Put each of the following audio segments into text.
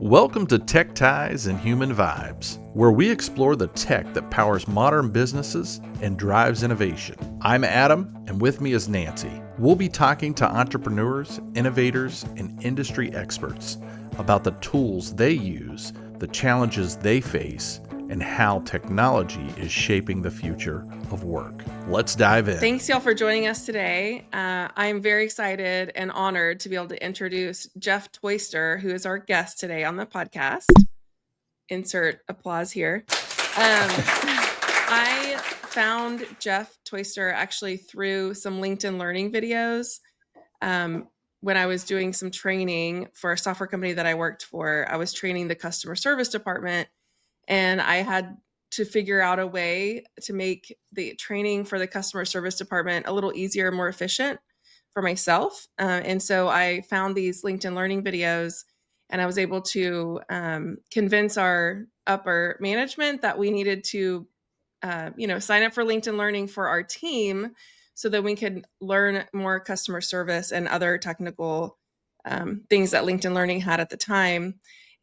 Welcome to Tech Ties and Human Vibes, where we explore the tech that powers modern businesses and drives innovation. I'm Adam, and with me is Nancy. We'll be talking to entrepreneurs, innovators, and industry experts about the tools they use, the challenges they face, and how technology is shaping the future of work. Let's dive in. Thanks, y'all, for joining us today. I'm very excited and honored to be able to introduce Jeff Toister, who is our guest today on the podcast. Insert applause here. I found Jeff Toister actually through some LinkedIn Learning videos. When I was doing some training for a software company that I worked for, I was training the customer service department, and I had to figure out a way to make the training for the customer service department a little easier, more efficient for myself. And so I found these LinkedIn Learning videos, and I was able to convince our upper management that we needed to, sign up for LinkedIn Learning for our team so that we could learn more customer service and other technical things that LinkedIn Learning had at the time.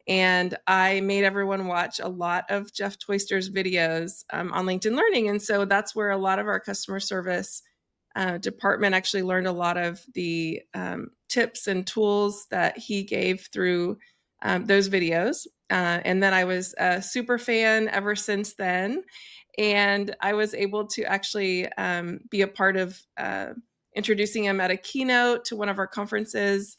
And I made everyone watch a lot of Jeff Toister's videos on LinkedIn Learning. And so that's where a lot of our customer service department actually learned a lot of the tips and tools that he gave through those videos. And then I was a super fan ever since then. And I was able to actually be a part of introducing him at a keynote to one of our conferences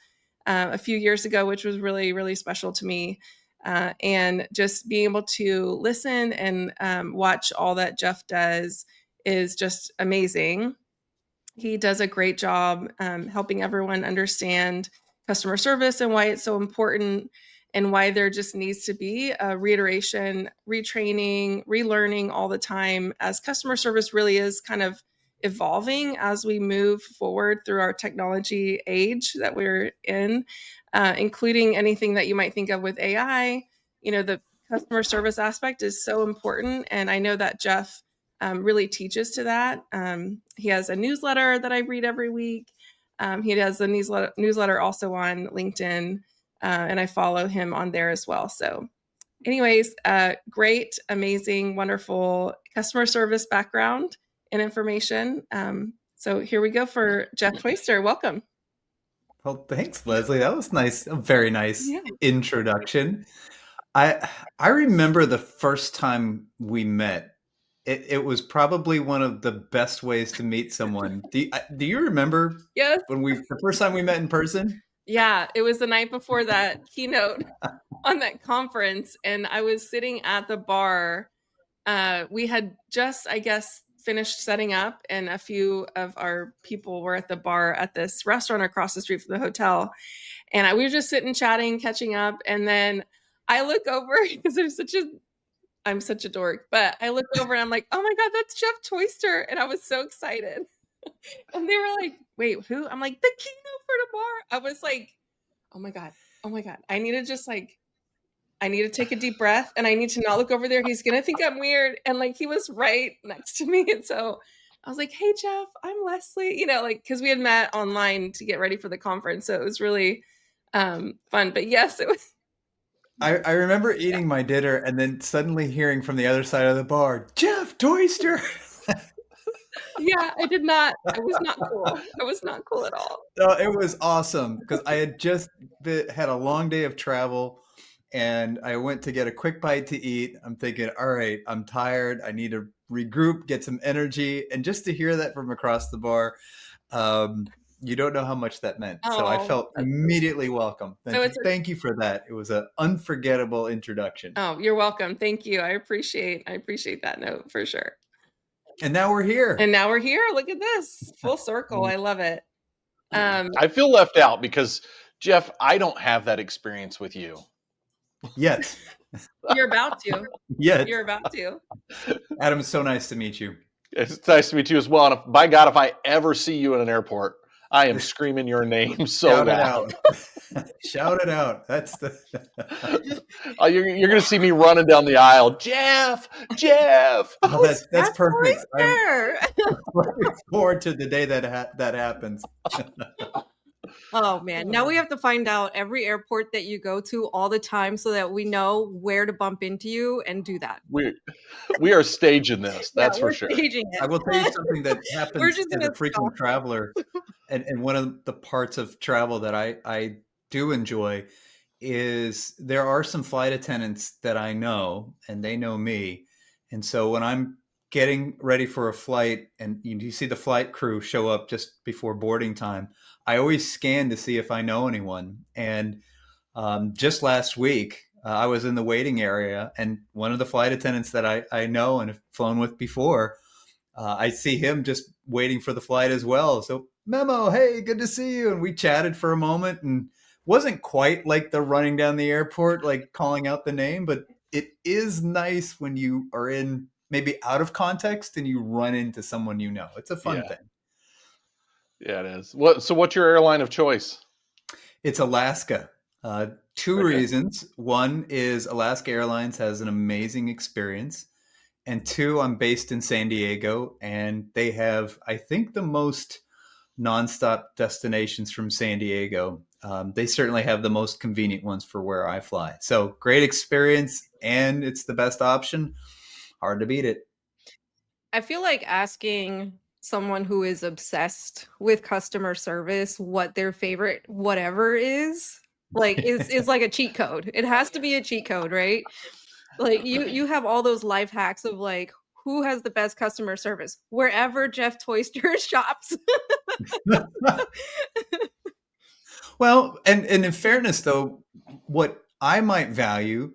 a few years ago, which was really, really special to me. And just being able to listen and watch all that Jeff does is just amazing. He does a great job helping everyone understand customer service and why it's so important, and why there just needs to be a reiteration, retraining, relearning all the time, as customer service really is kind of evolving as we move forward through our technology age that we're in, including anything that you might think of with AI. The customer service aspect is so important. And I know that Jeff really teaches to that. He has a newsletter that I read every week. He has a newsletter also on LinkedIn, and I follow him on there as well. So anyways, great, amazing, wonderful customer service background and information. So here we go for Jeff Toister. Welcome. Well, thanks, Leslie. That was nice. A very nice introduction. I remember the first time we met. It was probably one of the best ways to meet someone. Do you remember? Yes. The first time we met in person? Yeah, it was the night before that keynote on that conference, and I was sitting at the bar. We had just, I guess, finished setting up, and a few of our people were at the bar at this restaurant across the street from the hotel. And we were just sitting, chatting, catching up. And then I look over because I'm such a dork, but I look over and I'm like, oh my God, that's Jeff Toister. And I was so excited. And they were like, wait, who? I'm like, the keynote for the bar. I was like, oh my God. I need to take a deep breath, and I need to not look over there. He's going to think I'm weird. And he was right next to me. And so I was like, hey, Jeff, I'm Leslie, because we had met online to get ready for the conference. So it was really fun. But yes, it was. I remember eating my dinner and then suddenly hearing from the other side of the bar, Jeff Toister. Yeah, I did not. I was not cool. I was not cool at all. No, it was awesome because I had just had a long day of travel. And I went to get a quick bite to eat. I'm thinking, all right, I'm tired. I need to regroup, get some energy. And just to hear that from across the bar, you don't know how much that meant. So I felt immediately welcome. Thank you for that. It was an unforgettable introduction. Oh, you're welcome. Thank you. I appreciate that note for sure. And now we're here. Look at this. Full circle. I love it. I feel left out because, Jeff, I don't have that experience with you. Yes. You're about to. Yes. You're about to. Adam, it's so nice to meet you. It's nice to meet you as well. And by God, if I ever see you in an airport, I am screaming your name so loud. Shout it out. That's the. You're going to see me running down the aisle. Jeff. Oh, that's perfect. I'm looking forward to the day that happens. Oh man, now we have to find out every airport that you go to all the time so that we know where to bump into you and do that. We are staging this, Yeah, that's for we're sure. staging I will tell you it. something that We're happens just as gonna a frequent traveler, and one of the parts of travel that I do enjoy is there are some flight attendants that I know, and they know me. And so when I'm getting ready for a flight and you see the flight crew show up just before boarding time, I always scan to see if I know anyone. And just last week, I was in the waiting area, and one of the flight attendants that I know and have flown with before, I see him just waiting for the flight as well. So, Memo, hey, good to see you. And we chatted for a moment, and wasn't quite like the running down the airport, like calling out the name, but it is nice when you are in maybe out of context and you run into someone you know. It's a fun Yeah. thing. Yeah, it is. So what's your airline of choice? It's Alaska. Two Okay. reasons. One is Alaska Airlines has an amazing experience. And two, I'm based in San Diego, and they have, I think, the most nonstop destinations from San Diego. They certainly have the most convenient ones for where I fly. So great experience, and it's the best option. Hard to beat it. I feel like asking someone who is obsessed with customer service what their favorite whatever is like is like a cheat code. It has to be a cheat code, right? Like you have all those life hacks of like who has the best customer service wherever Jeff Toister shops. Well, and in fairness, though, what I might value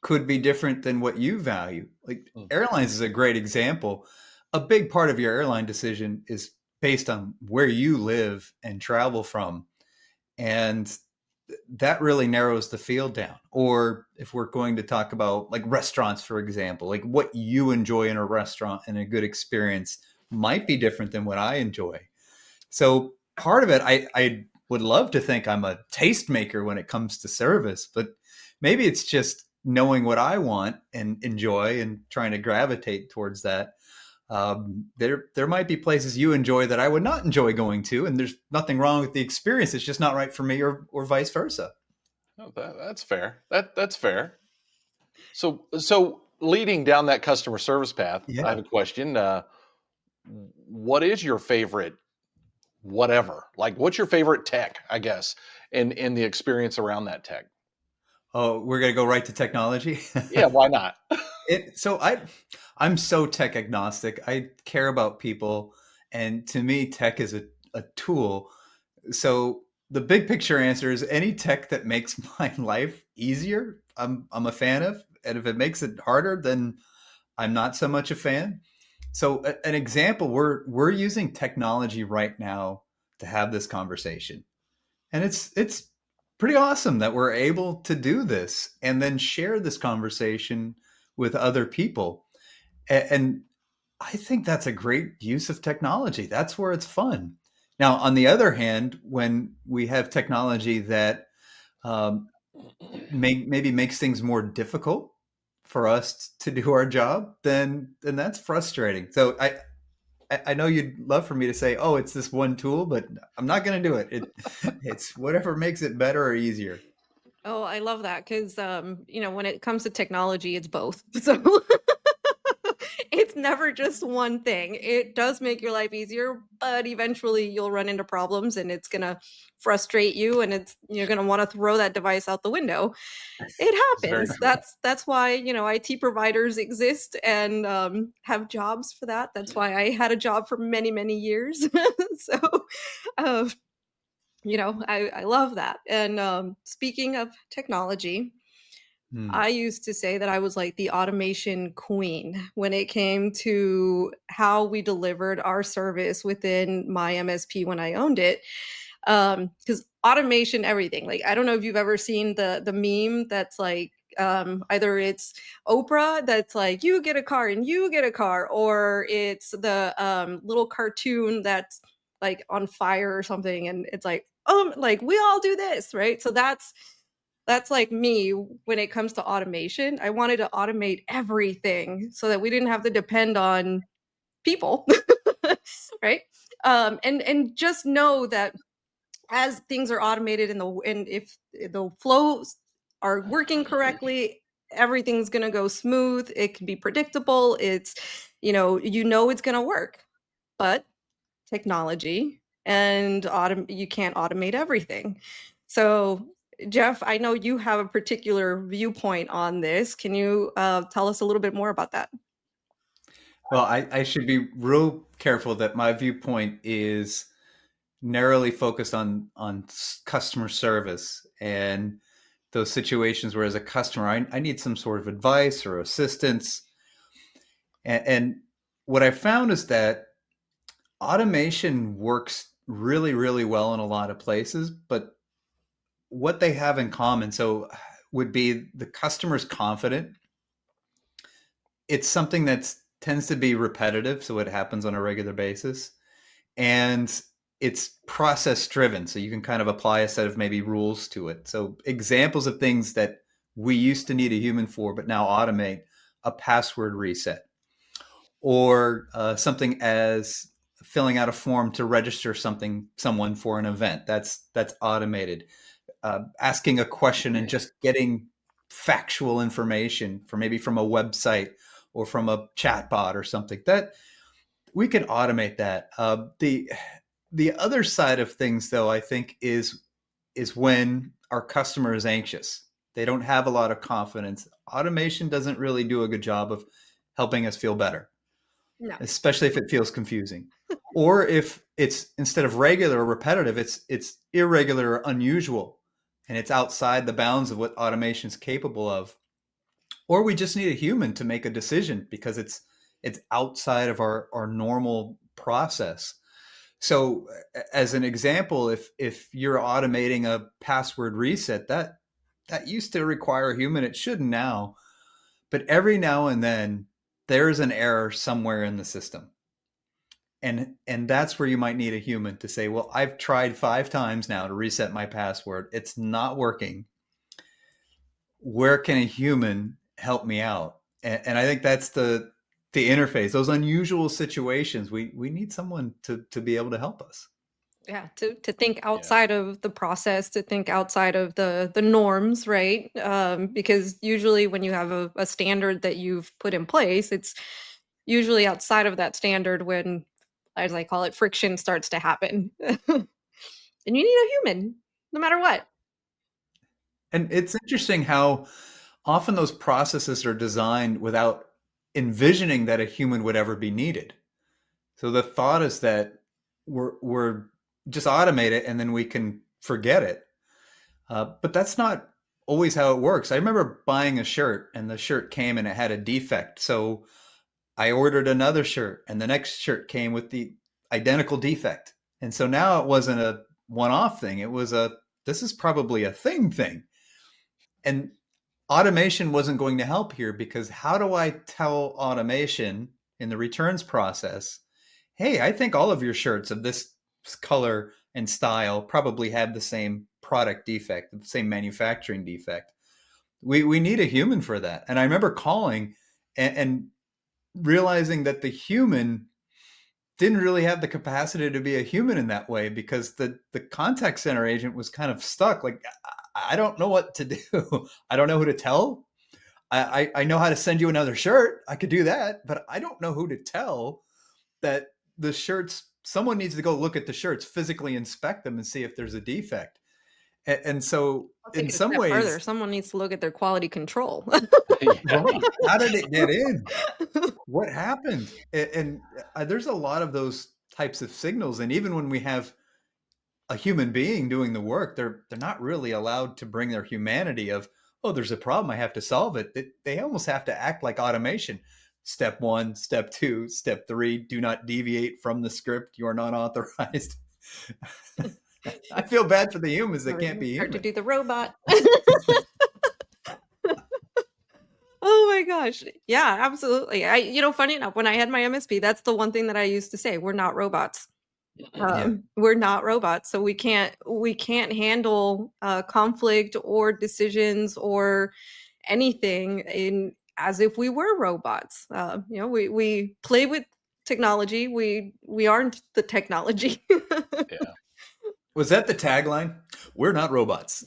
could be different than what you value. Like Mm. airlines is a great example. A big part of your airline decision is based on where you live and travel from. And that really narrows the field down. Or if we're going to talk about like restaurants, for example, like what you enjoy in a restaurant and a good experience might be different than what I enjoy. So part of it, I would love to think I'm a tastemaker when it comes to service, but maybe it's just knowing what I want and enjoy and trying to gravitate towards that. There might be places you enjoy that I would not enjoy going to, and there's nothing wrong with the experience. It's just not right for me, or vice versa. Oh, that's fair. That's fair. So leading down that customer service path, I have Yeah. a question. What is your favorite whatever? Like, what's your favorite tech, I guess, and the experience around that tech? Oh, we're gonna go right to technology. Yeah, why not? I'm so tech agnostic. I care about people, and to me, tech is a tool. So the big picture answer is any tech that makes my life easier, I'm a fan of, and if it makes it harder, then I'm not so much a fan. So an example, we're using technology right now to have this conversation, and it's pretty awesome that we're able to do this and then share this conversation with other people. And I think that's a great use of technology. That's where it's fun. Now, on the other hand, when we have technology that um, maybe makes things more difficult for us to do our job, then that's frustrating. So I know you'd love for me to say, "Oh, it's this one tool," but I'm not going to do it. It's whatever makes it better or easier. Oh, I love that because when it comes to technology, it's both. So it's never just one thing. It does make your life easier, but eventually you'll run into problems and it's gonna frustrate you and you're gonna want to throw that device out the window. It It's very happens. true. That's why, IT providers exist and have jobs for that. That's why I had a job for many, many years. So uh, I love that. And speaking of technology, Hmm. I used to say that I was like the automation queen when it came to how we delivered our service within my MSP when I owned it. Because automation, everything. Like I don't know if you've ever seen the meme that's like either it's Oprah that's like you get a car and you get a car, or it's the little cartoon that's like on fire or something, and it's like we all do this, right? So that's like me when it comes to automation. I wanted to automate everything so that we didn't have to depend on people, right? And just know that as things are automated and if the flows are working correctly, everything's going to go smooth. It can be predictable. It's, it's going to work. But technology and you can't automate everything. So, Jeff, I know you have a particular viewpoint on this. Can you tell us a little bit more about that? Well, I should be real careful that my viewpoint is narrowly focused on customer service and those situations where as a customer I need some sort of advice or assistance. And what I found is that automation works really, really well in a lot of places, but what they have in common would be the customer's confident. It's something that tends to be repetitive, so it happens on a regular basis. And it's process driven, so you can kind of apply a set of maybe rules to it. So examples of things that we used to need a human for, but now automate: a password reset, or something as filling out a form to register someone for an event. That's automated. Asking a question and just getting factual information from a website or from a chatbot or something, that we can automate that. The other side of things, though, I think is when our customer is anxious. They don't have a lot of confidence. Automation doesn't really do a good job of helping us feel better. No. Especially if it feels confusing. Or if it's, instead of regular or repetitive, it's irregular or unusual, and it's outside the bounds of what automation is capable of. Or we just need a human to make a decision because it's outside of our normal process. So as an example, if you're automating a password reset, that used to require a human. It shouldn't now, but every now and then there's an error somewhere in the system. And that's where you might need a human to say, well, I've tried 5 times now to reset my password. It's not working. Where can a human help me out? And I think that's the interface, those unusual situations. We need someone to be able to help us. Yeah, to think outside of the process, to think outside of the norms, right? Because usually when you have a standard that you've put in place, it's usually outside of that standard when, as I call it, friction starts to happen. And you need a human, no matter what. And it's interesting how often those processes are designed without envisioning that a human would ever be needed. So the thought is that we're just automate it and then we can forget it. But that's not always how it works. I remember buying a shirt and the shirt came and it had a defect. So I ordered another shirt and the next shirt came with the identical defect. And so now it wasn't a one-off thing. It was this is probably a thing. And automation wasn't going to help here, because how do I tell automation in the returns process, hey, I think all of your shirts of this color and style probably have the same product defect, the same manufacturing defect. We need a human for that. And I remember calling and realizing that the human didn't really have the capacity to be a human in that way, because the contact center agent was kind of stuck. Like, I don't know what to do. I don't know who to tell. I know how to send you another shirt. I could do that, but I don't know who to tell that the shirts, someone needs to go look at the shirts, physically inspect them and see if there's a defect. And so in some ways, further, someone needs to look at their quality control. How did it get in? What happened? And there's a lot of those types of signals. And even when we have a human being doing the work, they're not really allowed to bring their humanity of, oh, there's a problem, I have to solve it. They almost have to act like automation. Step 1, step 2, step 3, do not deviate from the script. You are not authorized. I feel bad for the humans that can't be human. Hard to do the robot. Oh my gosh. Yeah, absolutely. Funny enough, when I had my MSP, that's the one thing that I used to say: we're not robots. We're not robots, so we can't handle conflict or decisions or anything as if we were robots. We play with technology. We aren't the technology. Yeah. Was that the tagline? We're not robots.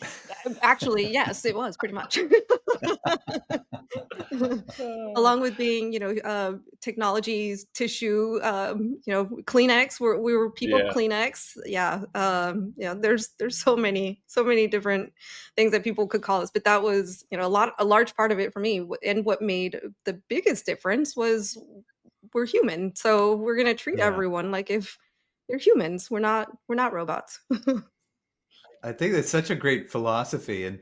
Actually, yes, it was pretty much. Along with being, technologies, tissue, Kleenex. We were people Yeah. Kleenex. Yeah. There's so many different things that people could call us, but that was, a large part of it for me. And what made the biggest difference was we're human, so we're gonna treat Yeah. everyone like if they're humans. We're not robots. I think that's such a great philosophy,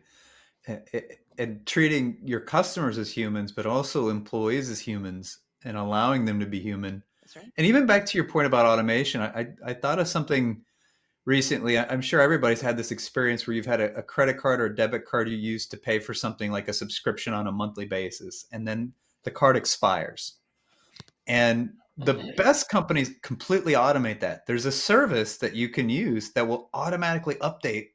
and treating your customers as humans, but also employees as humans, and allowing them to be human. That's right. And even back to your point about automation, I thought of something recently. I'm sure everybody's had this experience where you've had a credit card or a debit card you use to pay for something like a subscription on a monthly basis, and then the card expires. And the best companies completely automate that. There's a service that you can use that will automatically update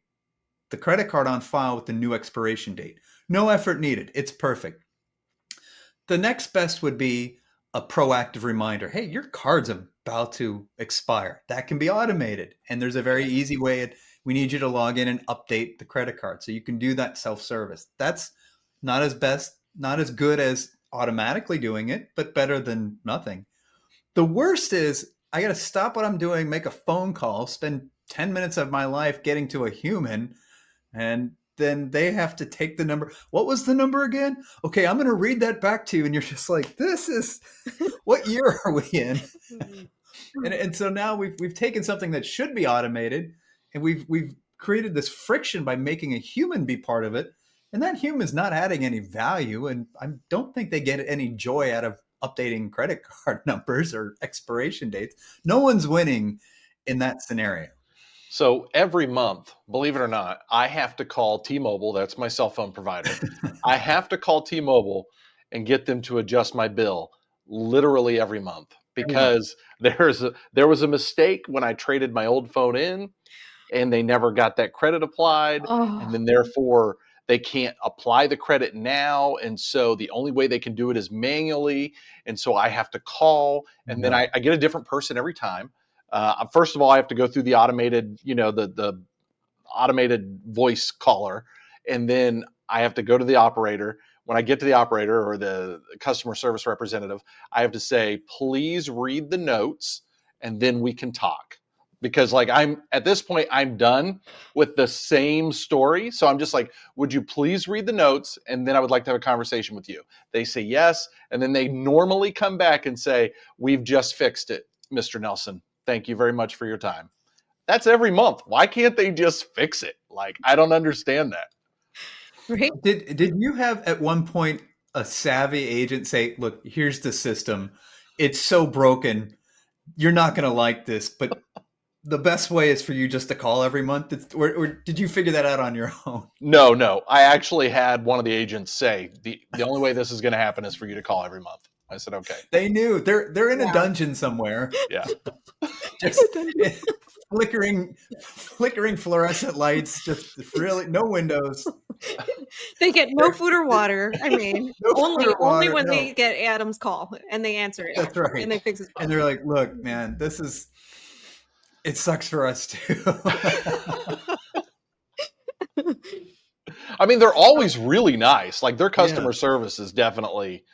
the credit card on file with the new expiration date. No effort needed. It's perfect. The next best would be a proactive reminder. Hey, your card's about to expire. That can be automated. And there's a very easy way. We need you to log in and update the credit card. So you can do that self-service. That's not as good as automatically doing it, but better than nothing. The worst is I got to stop what I'm doing, make a phone call, spend 10 minutes of my life getting to a human, and then they have to take the number. What was the number again? Okay, I'm going to read that back to you. And you're just like, this is, what year are we in? And so now we've taken something that should be automated, and we've created this friction by making a human be part of it. And that human's not adding any value. And I don't think they get any joy out of updating credit card numbers or expiration dates. No one's winning in that scenario. So every month, believe it or not, I have to call T-Mobile. That's my cell phone provider. I have to call T-Mobile and get them to adjust my bill literally every month, because there was a mistake when I traded my old phone in, and they never got that credit applied. And then therefore they can't apply the credit now. And so the only way they can do it is manually. And so I have to call, and then I get a different person every time. First of all, I have to go through the automated, the automated voice caller, and then I have to go to the operator. When I get to the operator or the customer service representative, I have to say, please read the notes, and then we can talk. Because I'm at this point, I'm done with the same story. So I'm just like, would you please read the notes? And then I would like to have a conversation with you. They say yes. And then they normally come back and say, we've just fixed it, Mr. Nelson. Thank you very much for your time. That's every month. Why can't they just fix it? I don't understand that. Right? Did you have at one point a savvy agent say, look, here's the system. It's so broken. You're not going to like this, but the best way is for you just to call every month? Or did you figure that out on your own? No. I actually had one of the agents say, the only way this is going to happen is for you to call every month. I said, okay. They knew. They're in a dungeon somewhere. Yeah. Just flickering fluorescent lights, just really no windows. They get no food or water. I mean, only when they get Adam's call and they answer it. That's right. And they fix his phone. And they're like, look, man, it sucks for us too. I mean, they're always really nice. Their customer service is definitely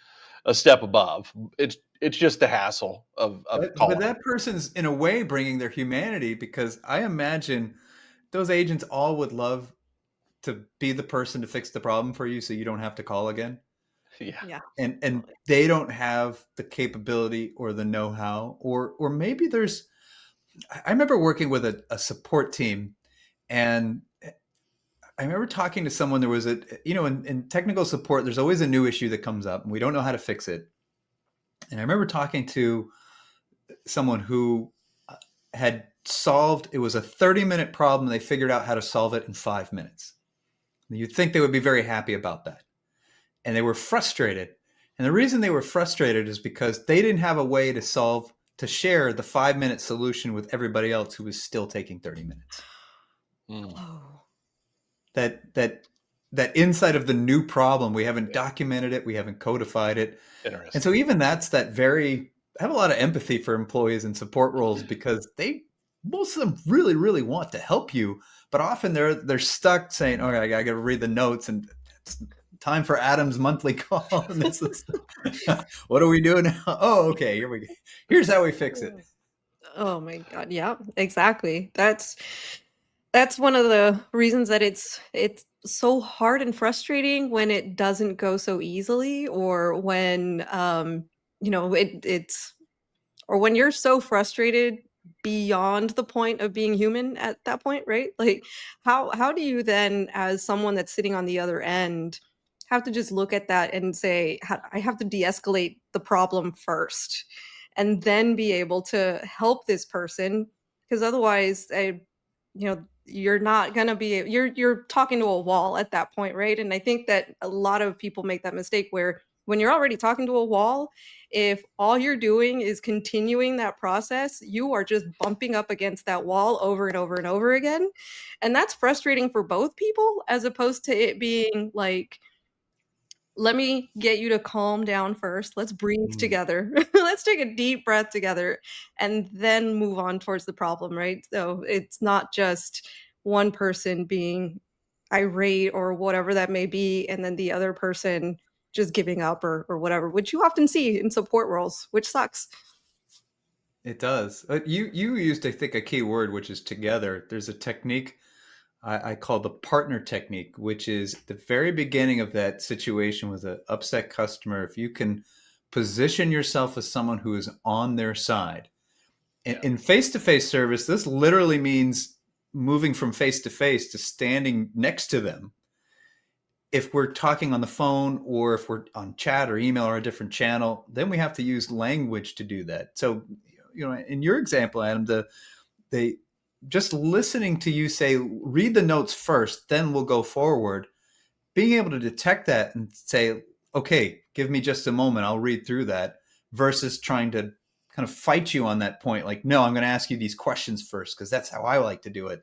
a step above. It's just the hassle of calling. But that person's in a way bringing their humanity, because I imagine those agents all would love to be the person to fix the problem for you, so you don't have to call again. Yeah. And they don't have the capability or the know-how, or maybe I remember working with a support team, and I remember talking to someone. There was in technical support, there's always a new issue that comes up and we don't know how to fix it. And I remember talking to someone who had solved, it was a 30-minute problem. They figured out how to solve it in 5 minutes. And you'd think they would be very happy about that. And they were frustrated. And the reason they were frustrated is because they didn't have a way to share the 5-minute solution with everybody else who was still taking 30 minutes. That insight of the new problem, we haven't documented it, we haven't codified it. Interesting. And so even I have a lot of empathy for employees in support roles, because they most of them really, really want to help you, but often they're stuck saying, "Okay, I got to read the notes, and it's time for Adam's monthly call." And this is, what do we do now? Oh, okay, here we go. Here's how we fix it. Oh my God. Yeah, exactly. That's one of the reasons that it's so hard and frustrating when it doesn't go so easily, or when it's or when you're so frustrated beyond the point of being human at that point, right? Like how do you then, as someone that's sitting on the other end, have to just look at that and say, I have to de-escalate the problem first and then be able to help this person, because otherwise you're not going to be, you're talking to a wall at that point, right? And I think that a lot of people make that mistake where when you're already talking to a wall, if all you're doing is continuing that process, you are just bumping up against that wall over and over and over again. And that's frustrating for both people, as opposed to it being like, let me get you to calm down first. Let's breathe together. Let's take a deep breath together and then move on towards the problem, right? So it's not just one person being irate or whatever that may be, and then the other person just giving up or whatever, which you often see in support roles, which sucks. It does. You used, I think, a key word, which is together. There's a technique I call the partner technique, which is the very beginning of that situation with an upset customer. If you can position yourself as someone who is on their side. In face-to-face service, this literally means moving from face-to-face to standing next to them. If we're talking on the phone, or if we're on chat or email or a different channel, then we have to use language to do that. So, in your example, Adam, they just listening to you say, read the notes first, then we'll go forward. Being able to detect that and say, okay, give me just a moment, I'll read through that, versus trying to kind of fight you on that point. Like, no, I'm going to ask you these questions first, because that's how I like to do it.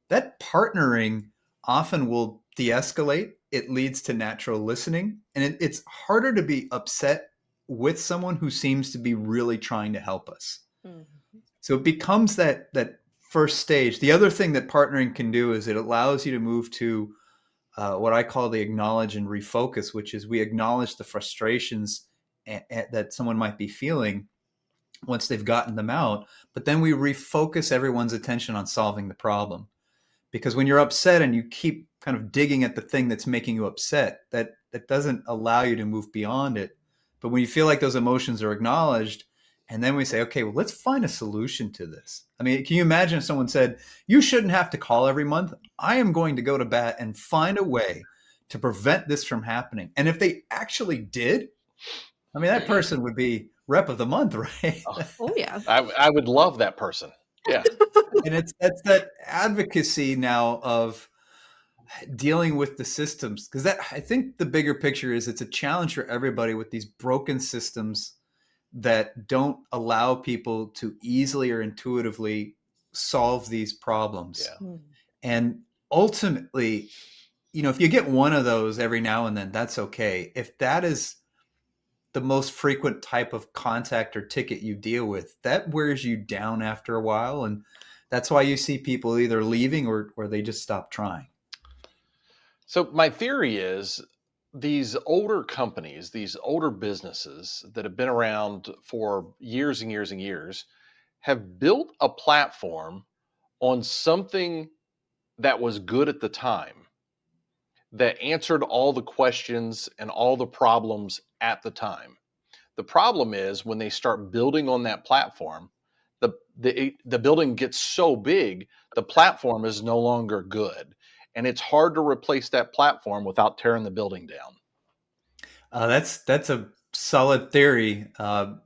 That partnering often will de-escalate. It leads to natural listening. And it's harder to be upset with someone who seems to be really trying to help us. Mm-hmm. So it becomes that first stage. The other thing that partnering can do is it allows you to move to what I call the acknowledge and refocus, which is we acknowledge the frustrations that someone might be feeling once they've gotten them out, but then we refocus everyone's attention on solving the problem. Because when you're upset and you keep kind of digging at the thing that's making you upset, that doesn't allow you to move beyond it. But when you feel like those emotions are acknowledged, and then we say, okay, well, let's find a solution to this. I mean, can you imagine if someone said, you shouldn't have to call every month. I am going to go to bat and find a way to prevent this from happening. And if they actually did, I mean, that person would be rep of the month, right? Oh yeah. I would love that person. Yeah. And it's that advocacy now of dealing with the systems, because that, I think the bigger picture is it's a challenge for everybody with these broken systems that don't allow people to easily or intuitively solve these problems. Yeah. And ultimately, if you get one of those every now and then, that's okay. If that is the most frequent type of contact or ticket you deal with, that wears you down after a while. And that's why you see people either leaving or they just stop trying. So my theory is these older companies, these older businesses that have been around for years and years and years have built a platform on something that was good at the time, that answered all the questions and all the problems at the time. The problem is when they start building on that platform, the building gets so big, the platform is no longer good. And it's hard to replace that platform without tearing the building down. That's a solid theory.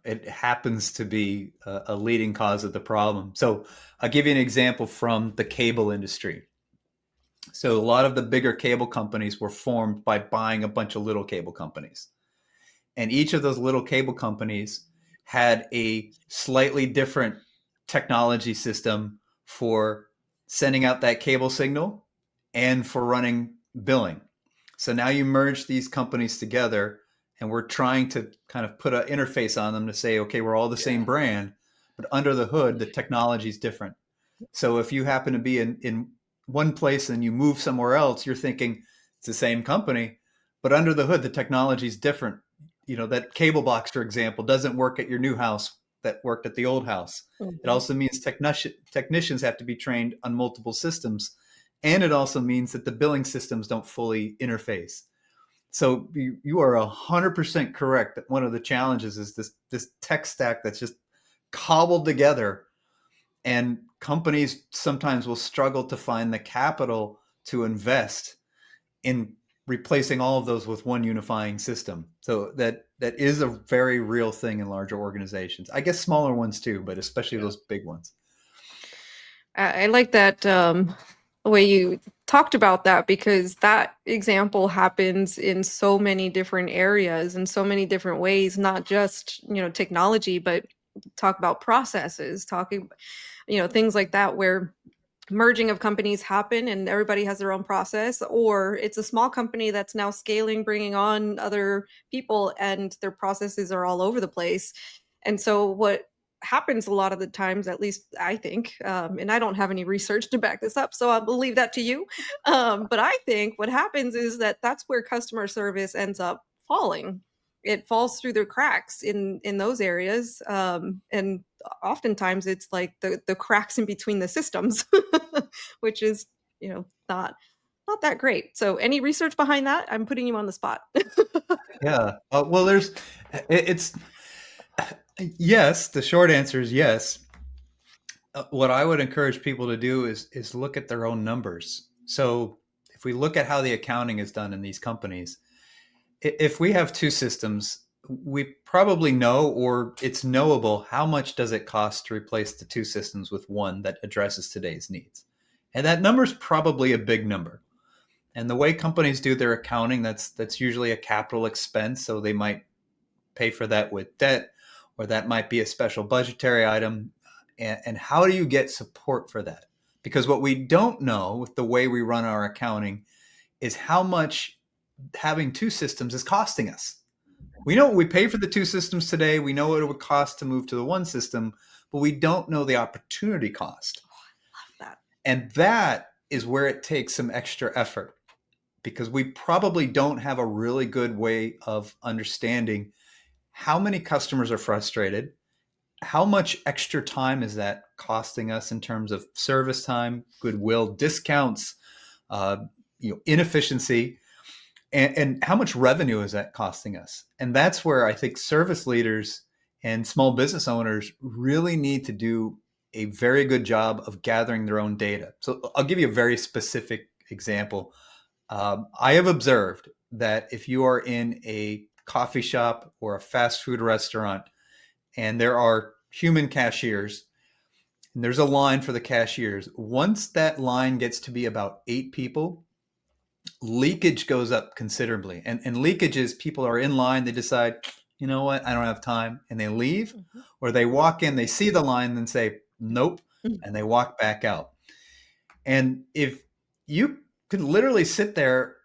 It happens to be a leading cause of the problem. So I'll give you an example from the cable industry. So a lot of the bigger cable companies were formed by buying a bunch of little cable companies. And each of those little cable companies had a slightly different technology system for sending out that cable signal and for running billing. So now you merge these companies together, and we're trying to kind of put an interface on them to say, okay, we're all the same brand, but under the hood, the technology is different. So if you happen to be in one place and you move somewhere else, you're thinking it's the same company, but under the hood, the technology is different. That cable box, for example, doesn't work at your new house that worked at the old house. It also means technicians have to be trained on multiple systems. And it also means that the billing systems don't fully interface. So you are 100% correct that one of the challenges is this tech stack that's just cobbled together, and companies sometimes will struggle to find the capital to invest in replacing all of those with one unifying system. So that is a very real thing in larger organizations. I guess smaller ones too, but especially those big ones. I like that the way you talked about that, because that example happens in so many different areas in so many different ways, not just, technology, but talk about processes, talking, things like that, where merging of companies happen and everybody has their own process, or it's a small company that's now scaling, bringing on other people, and their processes are all over the place. And so what happens a lot of the times, at least I think, and I don't have any research to back this up, so I'll leave that to you. But I think what happens is that that's where customer service ends up falling. It falls through the cracks in those areas, and oftentimes it's like the cracks in between the systems, which is, not that great. So any research behind that? I'm putting you on the spot. Yeah. Well, it's yes. The short answer is yes. What I would encourage people to do is look at their own numbers. So if we look at how the accounting is done in these companies, if we have two systems, we probably know, or it's knowable, how much does it cost to replace the two systems with one that addresses today's needs. And that number is probably a big number. And the way companies do their accounting, that's usually a capital expense. So they might pay for that with debt, or that might be a special budgetary item. And how do you get support for that? Because what we don't know with the way we run our accounting is how much having two systems is costing us. We know we pay for the two systems today. We know what it would cost to move to the one system, but we don't know the opportunity cost. Love that. And that is where it takes some extra effort, because we probably don't have a really good way of understanding how many customers are frustrated, how much extra time is that costing us in terms of service time, goodwill, discounts, inefficiency, and how much revenue is that costing us? And that's where I think service leaders and small business owners really need to do a very good job of gathering their own data. So I'll give you a very specific example. I have observed that if you are in a coffee shop or a fast food restaurant and there are human cashiers and there's a line for the cashiers, once that line gets to be about 8 people, leakage goes up considerably. And leakage is people are in line, they decide, you know what, I don't have time, and they leave, or they walk in, they see the line and say, nope, and they walk back out. And if you could literally sit there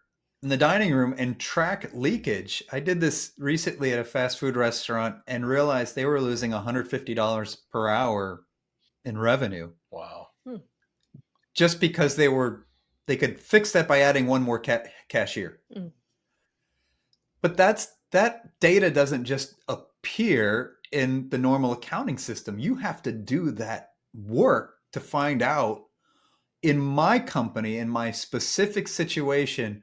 in the dining room and track leakage. I did this recently at a fast food restaurant and realized they were losing $150 per hour in revenue. Wow. Just because they could fix that by adding one more cashier. But that data doesn't just appear in the normal accounting system. You have to do that work to find out, in my company, in my specific situation,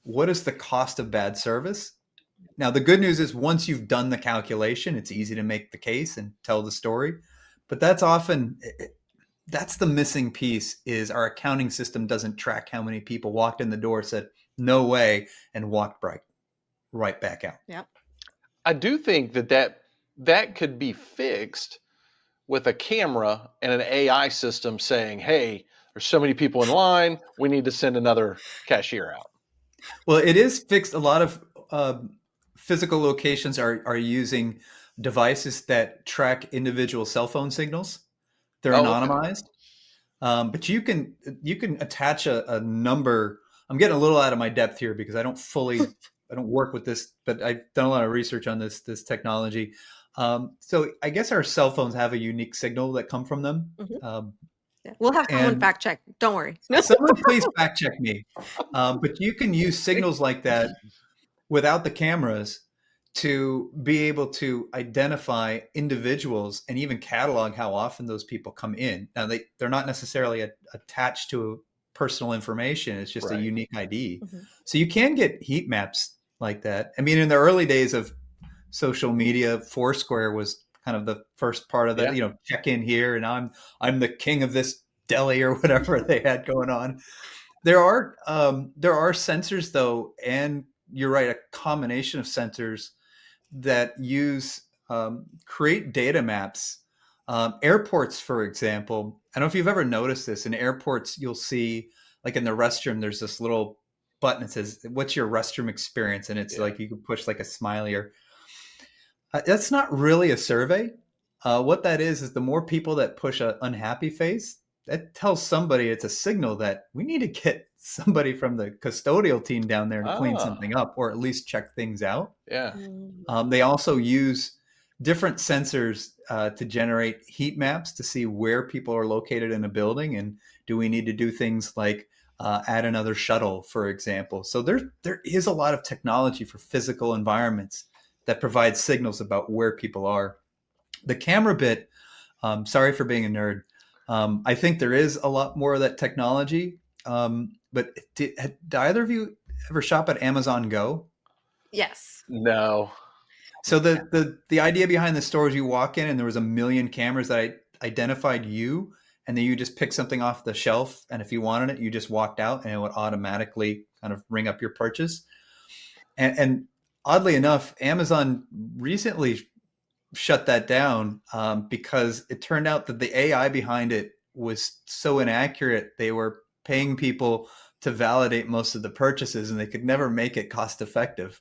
what is the cost of bad service? Now, the good news is once you've done the calculation, it's easy to make the case and tell the story. But that's the missing piece, is our accounting system doesn't track how many people walked in the door, said, no way, and walked right back out. Yeah. I do think that could be fixed with a camera and an AI system saying, hey, there's so many people in line, we need to send another cashier out. Well, it is fixed. A lot of physical locations are using devices that track individual cell phone signals. They're anonymized. Okay. But you can attach a number. I'm getting a little out of my depth here because I don't work with this, but I've done a lot of research on this technology. So I guess our cell phones have a unique signal that come from them. We'll have someone And fact check. Don't worry. someone please fact check me. But you can use signals like that without the cameras to be able to identify individuals and even catalog how often those people come in. Now, they're not necessarily attached to personal information. It's just a Right. unique ID. Mhm. So you can get heat maps like that. I mean, in the early days of social media, Foursquare was kind of the first part of that, Yeah. check in here and I'm the king of this deli or whatever they had going on. There are sensors though, and you're right, a combination of sensors that use create data maps. Airports, for example, I don't know if you've ever noticed this. In airports, you'll see like in the restroom, there's this little button that says, "What's your restroom experience?" And it's like you can push like a smiley or that's not really a survey. What that is the more people that push an unhappy face, that tells somebody, it's a signal that we need to get somebody from the custodial team down there to clean something up or at least check things out. Yeah. They also use different sensors to generate heat maps to see where people are located in a building, and do we need to do things like add another shuttle, for example. So there is a lot of technology for physical environments that provides signals about where people are. The camera bit, sorry for being a nerd. I think there is a lot more of that technology. But did either of you ever shop at Amazon Go? Yes. No. So the idea behind the store is you walk in and there was a million cameras that identified you, and then you just pick something off the shelf, and if you wanted it, you just walked out and it would automatically kind of ring up your purchase. And oddly enough, Amazon recently shut that down because it turned out that the AI behind it was so inaccurate. They were paying people to validate most of the purchases, and they could never make it cost effective.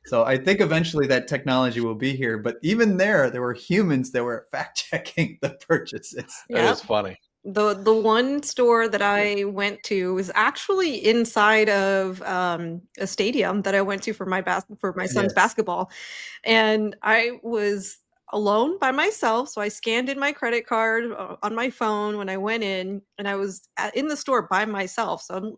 So I think eventually that technology will be here. But even there were humans that were fact checking the purchases. That is funny. The one store that I went to was actually inside of a stadium that I went to for my son's Yes. basketball, and I was alone by myself. So I scanned in my credit card on my phone when I went in, and I was in the store by myself. So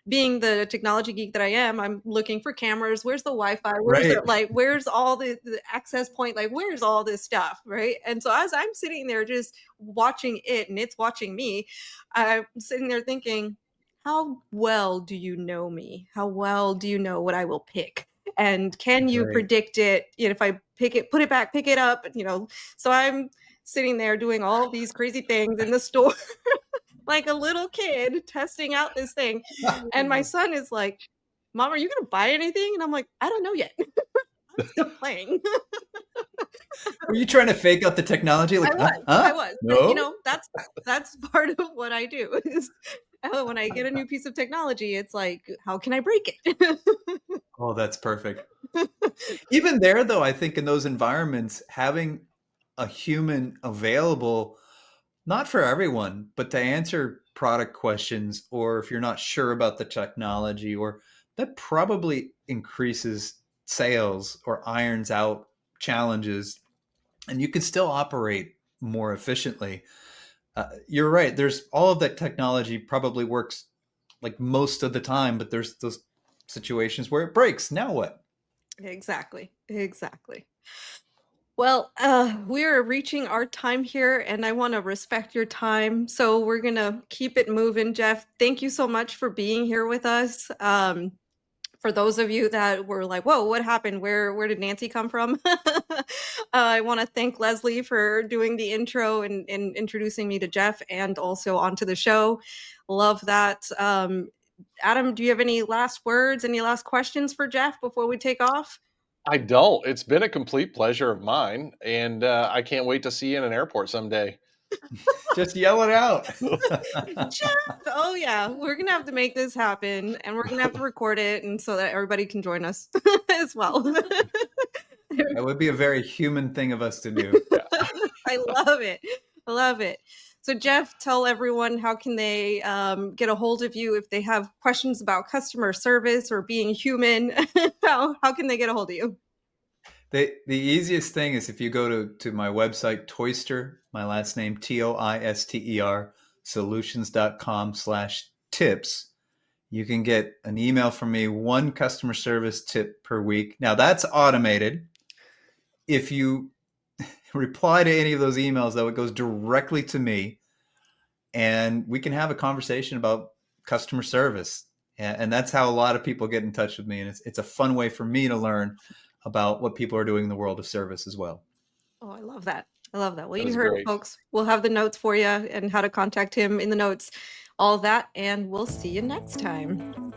being the technology geek that I am, I'm looking for cameras. Where's the Wi-Fi? Where's Right. the, like, where's all the access point? Like, where's all this stuff? Right. And so as I'm sitting there just watching it and it's watching me, I'm sitting there thinking, how well do you know me? How well do you know what I will pick? And can you Right. predict it? If I pick it, put it back, pick it up, so I'm sitting there doing all these crazy things in the store. Like a little kid testing out this thing. And my son is like, "Mom, are you gonna buy anything?" And I'm like, "I don't know yet." I'm still playing. Were you trying to fake out the technology? Like, I was. No? But, that's part of what I do is when I get a new piece of technology, it's like, how can I break it? Oh, that's perfect. Even there, though, I think in those environments, having a human available, not for everyone, but to answer product questions, or if you're not sure about the technology, or that probably increases sales or irons out challenges, and you can still operate more efficiently. You're right. There's all of that technology probably works like most of the time, but there's those situations where it breaks. Now what? Exactly. Well, we're reaching our time here, and I want to respect your time. So we're going to keep it moving. Jeff, thank you so much for being here with us. For those of you that were like, whoa, what happened? Where did Nancy come from? I want to thank Leslie for doing the intro and introducing me to Jeff and also onto the show. Love that. Adam, do you have any last words, any last questions for Jeff before we take off? I don't. It's been a complete pleasure of mine, and I can't wait to see you in an airport someday. Just yell it out. Jeff, oh yeah, we're gonna have to make this happen, and we're gonna have to record it, and so that everybody can join us as well. That would be a very human thing of us to do. I love it. I love it. So Jeff, tell everyone, how can they get a hold of you if they have questions about customer service or being human? How can they get a hold of you? The easiest thing is if you go to my website, Toister, my last name, Toister, solutions.com/tips, you can get an email from me, one customer service tip per week. Now that's automated. If you reply to any of those emails, though, it goes directly to me, and we can have a conversation about customer service. And that's how a lot of people get in touch with me. And it's a fun way for me to learn about what people are doing in the world of service as well. Oh, I love that. I love that. Well, That you was heard it, great. folks. We'll have the notes for you and how to contact him in the notes, all of that, and we'll see you next time.